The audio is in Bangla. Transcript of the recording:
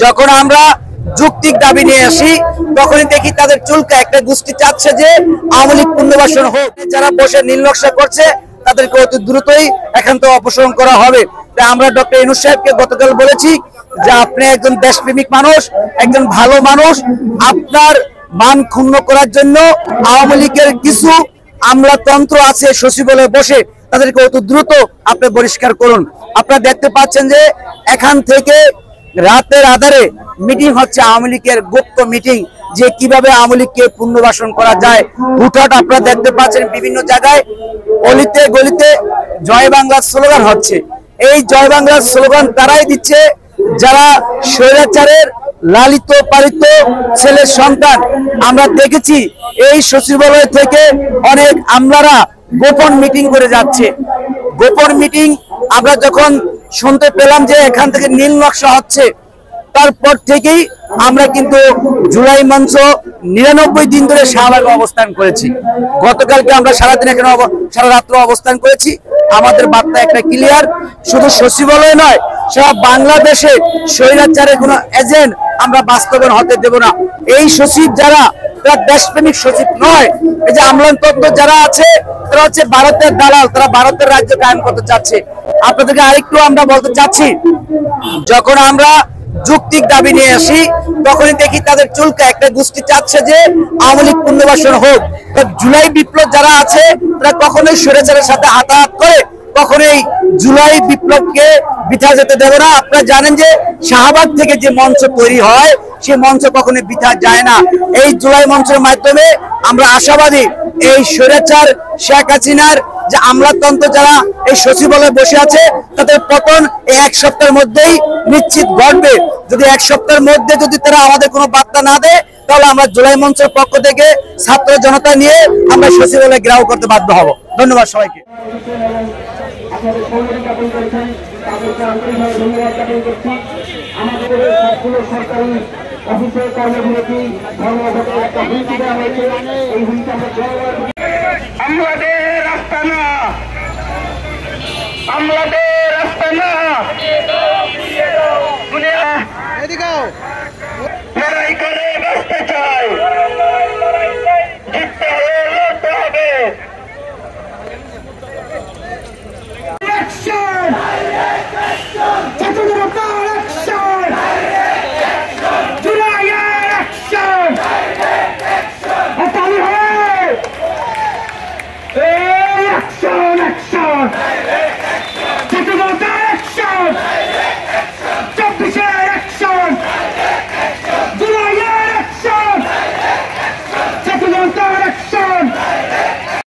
যখন আমরা যৌক্তিক দাবি নিয়ে আসি তখনই দেখি তাদের চুলকা একটা গোষ্ঠী চাচ্ছে যে আওয়ামী লীগ পুনর্বাসন হোক। যারা বসে নীল নকশা করছে তাদেরকে অতি দ্রুতই এখান থেকে অপসারণ করা হবে। তাই আমরা ডক্টর ইউনূস সাহেবকে গতকাল বলেছি যে আপনি একজন দেশপ্রেমিক মানুষ, একজন ভালো মানুষ, আপনার মান ক্ষুণ্ণ করার জন্য আওয়ামী লীগের কিছু আমলাতন্ত্র আছে সচিবালয়ে বসে, তাদেরকে অতি দ্রুত আপনি বহিষ্কার করুন। আপনারা দেখতে পাচ্ছেন যে এখান থেকে রাতের আধারে মিটিং হচ্ছে, আওয়ামী লীগের গুপ্ত মিটিং, যে কিভাবে আওয়ামী লীগকে পুনর্বাসন করা যায়। হুটহাট আপনারা দেখতে পাচ্ছেন বিভিন্ন জায়গায় অলিতে গলিতে জয় বাংলার স্লোগান হচ্ছে। এই জয় বাংলার স্লোগান তারাই দিচ্ছে যারা স্বৈরাচারের লালিত পালিত ছেলের সন্তান। আমরা দেখেছি এই সচিবালয় থেকে অনেক আমলারা গোপন মিটিং করে যাচ্ছে। গোপন মিটিং আমরা যখন শুনতে পেলাম যে এখান থেকে নীল নকশা হচ্ছে, তারপর থেকেই আমরা কিন্তু জুলাই মঞ্চ 99 দিন ধরে শাহবাগে অবস্থান করেছি। গতকালকে আমরা সারাদিন এখানে সারা রাত্র অবস্থান করেছি। আমাদের বার্তা একটা ক্লিয়ার, শুধু সচিবালয় নয়, সারা বাংলাদেশে স্বৈরাচারের কোনো এজেন্ট আমরা বাস্তবায়ন হতে দেব না। এই সচিব যারা, তারা দেশপ্রেমিক সচিব নয়। এই যে আমলাতন্ত্র যারা আছে তারা হচ্ছে ভারতের দালাল, তারা ভারতের রাজ্য কায়েম করতে চাচ্ছে। আপনাদেরকে আরেকটু আমরা বলতে চাচ্ছি, যখন আমরা যৌক্তিক দাবি নিয়ে আসি তখনই দেখি তাদের চুলকা একটা গোষ্ঠী চাচ্ছে যে আওয়ামী লীগ পুনর্বাসন হোক। জুলাই বিপ্লব যারা আছে তারা কখনোই স্বৈরাচারের সাথে হাতাহাত করে কখনোই জুলাই বিপ্লবকে বৃথা যেতে দেবে না। আপনারা জানেন যে শাহবাগ থেকে যে মঞ্চ তৈরি হয় সেই মঞ্চ কখনোই বৃথা যায় না। এই জুলাই মঞ্চের মাধ্যমে আমরা আশাবাদী এই স্বৈরাচার শেখ হাসিনার যে আমলাতন্ত্র যারা এই সচিবালয়ে বসে আছে তাদের পতন এই এক সপ্তাহের মধ্যেই নিশ্চিত ঘটবে। যদি এক সপ্তাহের মধ্যে যদি তারা আমাদের কোনো বার্তা না দেয় তাহলে আমরা জুলাই মঞ্চের পক্ষ থেকে ছাত্র জনতা নিয়ে আমরা সচিবালয়ে ঘেরাও করতে বাধ্য হব। ধন্যবাদ সবাইকে। আমাদের আস্তানা